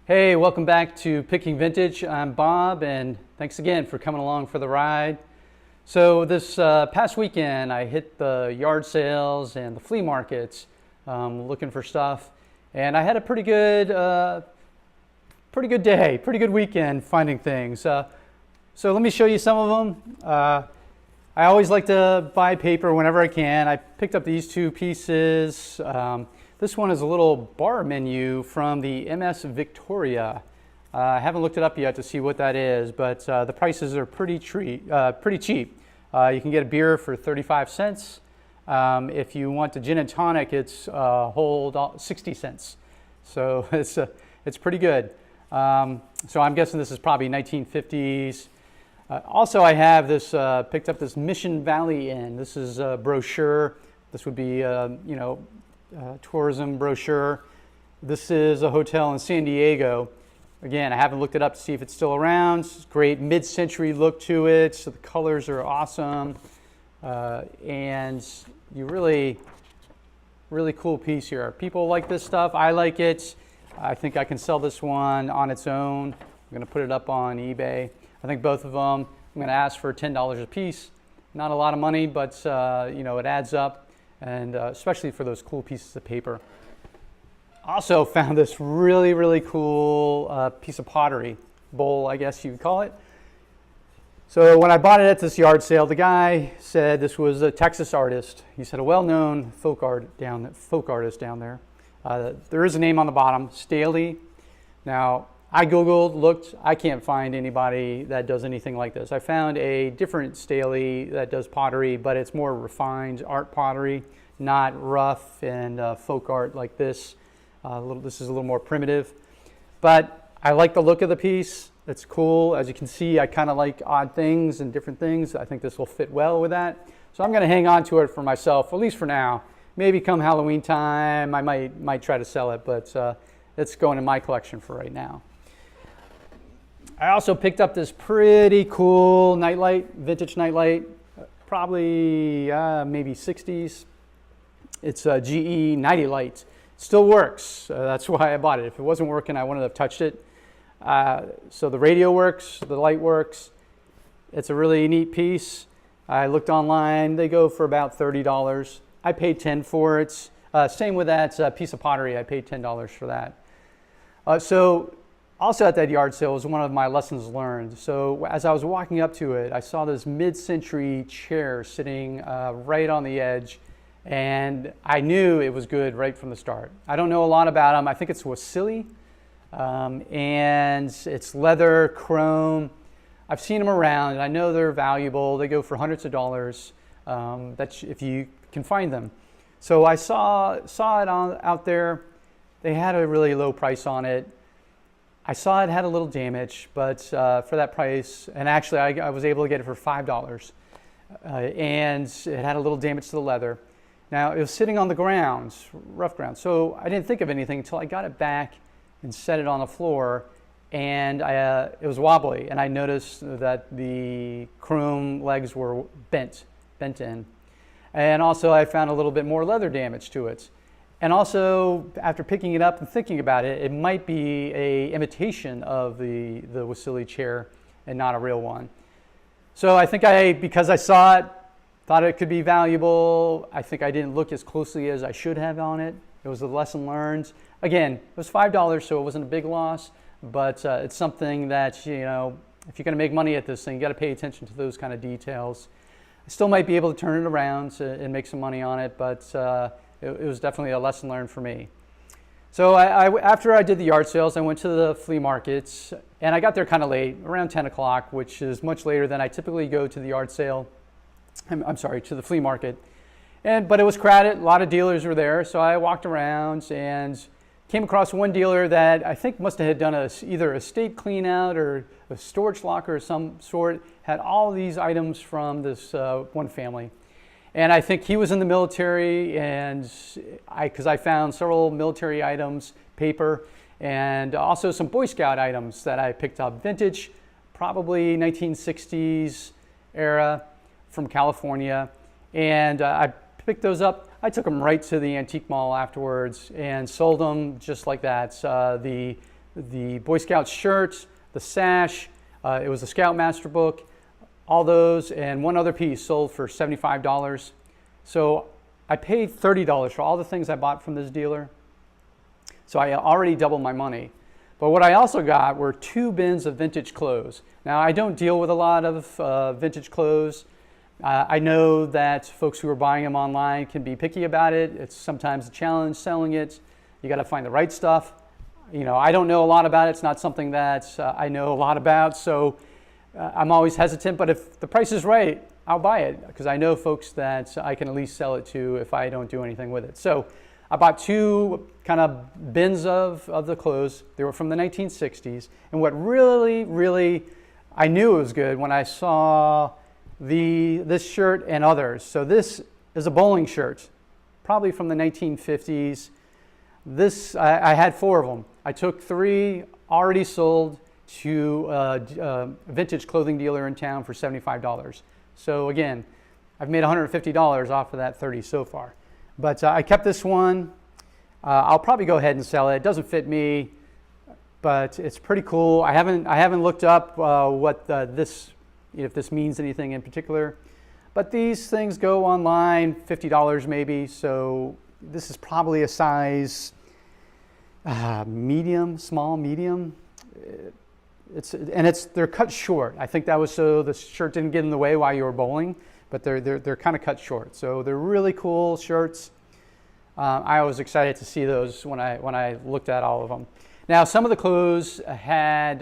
Hey, welcome back to Picking Vintage. I'm Bob, and thanks again for coming along for the ride. So this past weekend, I hit the yard sales and the flea markets looking for stuff, and I had a pretty good day, pretty good weekend finding things. So let me show you some of them. I always like to buy paper whenever I can. I picked up these two pieces. This one is a little bar menu from the MS Victoria. I haven't looked it up yet to see what that is, but the prices are pretty cheap. You can get a beer for 35 cents. If you want the gin and tonic, it's whole 60 cents. So it's pretty good. So I'm guessing this is probably 1950s. Also, I have this, picked up this Mission Valley Inn. This is a brochure. This would be, tourism brochure. This is a hotel in San Diego. Again, I haven't looked it up to see if it's still around. It's great mid-century look to it. So the colors are awesome. And you really cool piece here. People like this stuff. I like it. I think I can sell this one on its own. I'm going to put it up on eBay. I think both of them, I'm going to ask for $10 a piece. Not a lot of money, but it adds up. And especially for those cool pieces of paper. Also found this really cool piece of pottery, bowl I guess you would call it. So when I bought it at this yard sale, the guy said this was a Texas artist. He said a well-known folk artist down there. There is a name on the bottom, Staley. Now I Googled, looked, I can't find anybody that does anything like this. I found a different Staley that does pottery, but it's more refined art pottery, not rough and folk art like this. This is a little more primitive, but I like the look of the piece. It's cool. As you can see, I kind of like odd things and different things. I think this will fit well with that. So I'm going to hang on to it for myself, at least for now. Maybe come Halloween time, I might try to sell it, but it's going in my collection for right now. I also picked up this pretty cool nightlight, vintage nightlight, probably maybe 60s. It's a GE Nighty Light. Still works. That's why I bought it. If it wasn't working, I wouldn't have touched it. So the radio works, the light works. It's a really neat piece. I looked online. They go for about $30. I paid $10 for it. Same with that piece of pottery. I paid $10 for that. Also at that yard sale was one of my lessons learned. So as I was walking up to it, I saw this mid-century chair sitting right on the edge, and I knew it was good right from the start. I don't know a lot about them. I think it's Wasili, and it's leather, chrome. I've seen them around, and I know they're valuable. They go for hundreds of dollars if you can find them. So I saw it out there. They had a really low price on it. I saw it had a little damage, but for that price, and actually I was able to get it for $5, and it had a little damage to the leather. Now it was sitting on the ground, rough ground, so I didn't think of anything until I got it back and set it on the floor, and it was wobbly, and I noticed that the chrome legs were bent in. And also I found a little bit more leather damage to it. And also, after picking it up and thinking about it, it might be an imitation of the Wasili chair and not a real one. So I think because I saw it, thought it could be valuable. I think I didn't look as closely as I should have on it. It was a lesson learned. Again, it was $5, so it wasn't a big loss, but it's something that, if you're going to make money at this thing, you got to pay attention to those kind of details. I still might be able to turn it around and make some money on it, but it was definitely a lesson learned for me. So after I did the yard sales, I went to the flea markets, and I got there kind of late, around 10 o'clock, which is much later than I typically go to the yard sale. I'm sorry, to the flea market. But it was crowded, a lot of dealers were there, so I walked around and came across one dealer that I think must have done either a estate clean out or a storage locker of some sort, had all these items from this one family. And I think he was in the military, and because I found several military items, paper, and also some Boy Scout items that I picked up, vintage, probably 1960s era from California. And I picked those up. I took them right to the antique mall afterwards and sold them just like that. the Boy Scout shirt, the sash, it was a Scoutmaster book, all those, and one other piece sold for $75. So I paid $30 for all the things I bought from this dealer. So I already doubled my money. But what I also got were 2 bins of vintage clothes. Now, I don't deal with a lot of vintage clothes. I know that folks who are buying them online can be picky about it. It's sometimes a challenge selling it. You got to find the right stuff. You know, I don't know a lot about it. It's not something that I know a lot about, so I'm always hesitant. But if the price is right, I'll buy it because I know folks that I can at least sell it to if I don't do anything with it. So I bought 2 kind of bins of the clothes. They were from the 1960s. And what really, I knew it was good when I saw this shirt and others. So this is a bowling shirt, probably from the 1950s. This, I had 4 of them. I took 3 already sold to a vintage clothing dealer in town for $75. So again, I've made $150 off of that 30 so far. But I kept this one. I'll probably go ahead and sell it. It doesn't fit me, but it's pretty cool. I haven't looked up what if this means anything in particular. But these things go online, $50 maybe. So this is probably a size medium, small, medium. They're cut short. I think that was so the shirt didn't get in the way while you were bowling, but they're kind of cut short. So they're really cool shirts. I was excited to see those when I looked at all of them. Now, some of the clothes had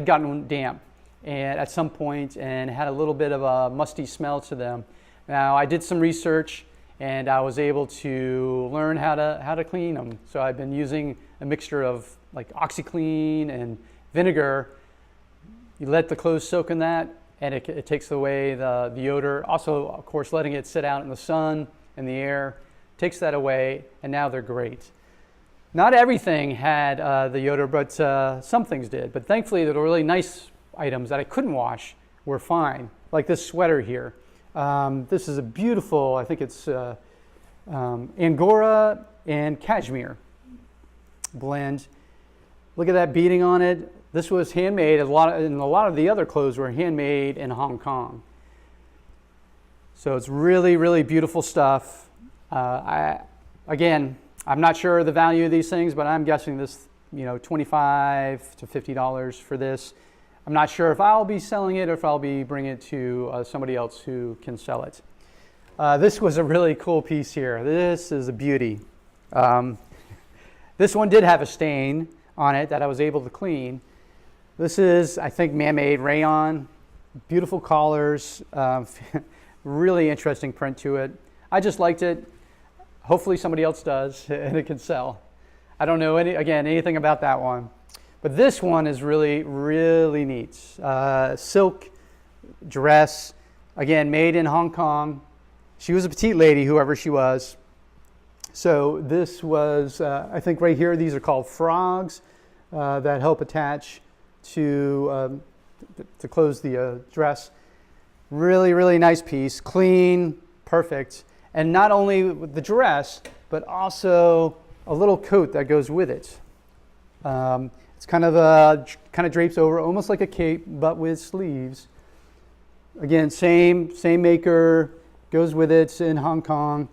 gotten damp and at some point and had a little bit of a musty smell to them. Now, I did some research and I was able to learn how to clean them. So I've been using a mixture of like OxyClean and vinegar. You let the clothes soak in that, and it takes away the odor. Also, of course, letting it sit out in the sun and the air takes that away, and now they're great. Not everything had the odor, but some things did. But thankfully, the really nice items that I couldn't wash were fine, like this sweater here. This is a beautiful, I think it's Angora and cashmere blend. Look at that beading on it. This was handmade, and a lot of the other clothes were handmade in Hong Kong. So it's really beautiful stuff. Again, I'm not sure the value of these things, but I'm guessing this, $25 to $50 for this. I'm not sure if I'll be selling it or if I'll be bringing it to somebody else who can sell it. This was a really cool piece here. This is a beauty. This one did have a stain on it that I was able to clean. This is, I think, man-made rayon. Beautiful collars. Really interesting print to it. I just liked it. Hopefully somebody else does and it can sell. I don't know anything about that one. But this one is really neat. Silk dress, again, made in Hong Kong. She was a petite lady, whoever she was. So this was, I think right here, these are called frogs that help attach to close the dress. Really nice piece, clean, perfect. And not only with the dress, but also a little coat that goes with it. It's kind of drapes over, almost like a cape, but with sleeves. Again, same maker, goes with it. It's in Hong Kong.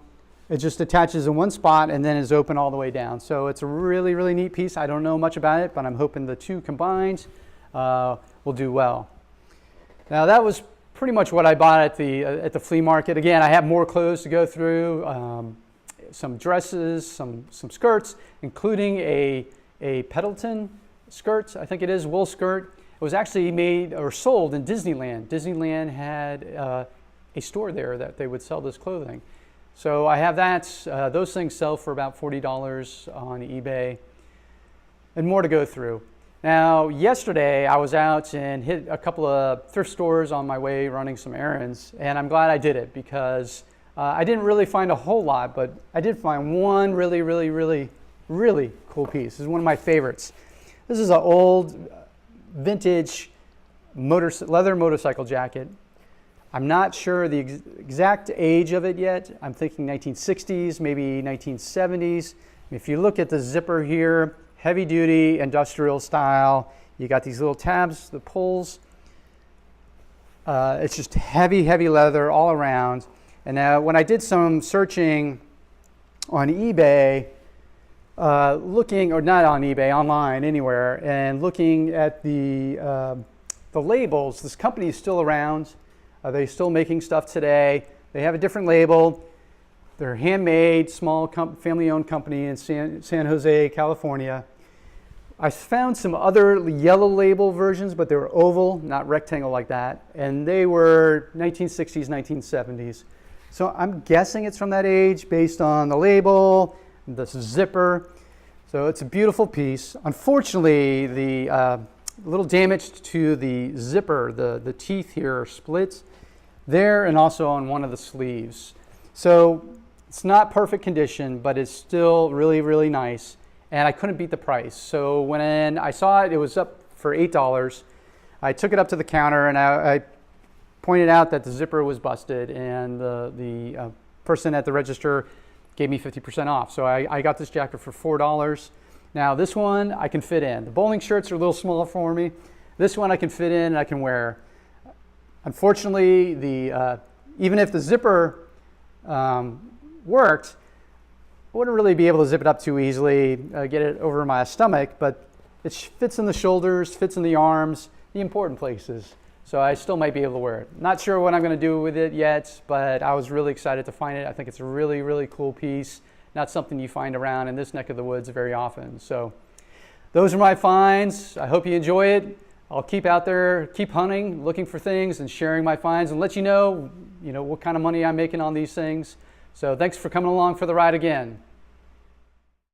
It just attaches in one spot and then is open all the way down. So it's a really neat piece. I don't know much about it, but I'm hoping the two combined will do well. Now that was pretty much what I bought at the flea market. Again, I have more clothes to go through, some dresses, some skirts, including a Pendleton skirt. I think it is wool skirt. It was actually made or sold in Disneyland. Disneyland had a store there that they would sell this clothing. So I have that. Those things sell for about $40 on eBay, and more to go through. Now, yesterday I was out and hit a couple of thrift stores on my way running some errands, and I'm glad I did it because I didn't really find a whole lot, but I did find one really cool piece. This is one of my favorites. This is an old vintage leather motorcycle jacket. I'm not sure the exact age of it yet. I'm thinking 1960s, maybe 1970s. If you look at the zipper here, heavy duty industrial style. You got these little tabs, the pulls. It's just heavy leather all around. And now when I did some searching on eBay, looking, or not on eBay, online, anywhere, and looking at the labels, this company is still around. They're still making stuff today. They have a different label. They're handmade, small family-owned company in San Jose, California. I found some other yellow label versions, but they were oval, not rectangle like that. And they were 1960s, 1970s. So I'm guessing it's from that age based on the label, the zipper. So it's a beautiful piece. Unfortunately, the little damage to the zipper, the teeth here are split there and also on one of the sleeves. So it's not perfect condition, but it's still really nice. And I couldn't beat the price. So when I saw it, it was up for $8. I took it up to the counter and I pointed out that the zipper was busted, and the person at the register gave me 50% off. So I got this jacket for $4. Now this one I can fit in. The bowling shirts are a little small for me. This one I can fit in and I can wear. Unfortunately, even if the zipper worked, I wouldn't really be able to zip it up too easily, get it over my stomach, but it fits in the shoulders, fits in the arms, the important places. So I still might be able to wear it. Not sure what I'm going to do with it yet, but I was really excited to find it. I think it's a really cool piece. Not something you find around in this neck of the woods very often. So those are my finds. I hope you enjoy it. I'll keep out there, keep hunting, looking for things and sharing my finds and let you know what kind of money I'm making on these things. So thanks for coming along for the ride again.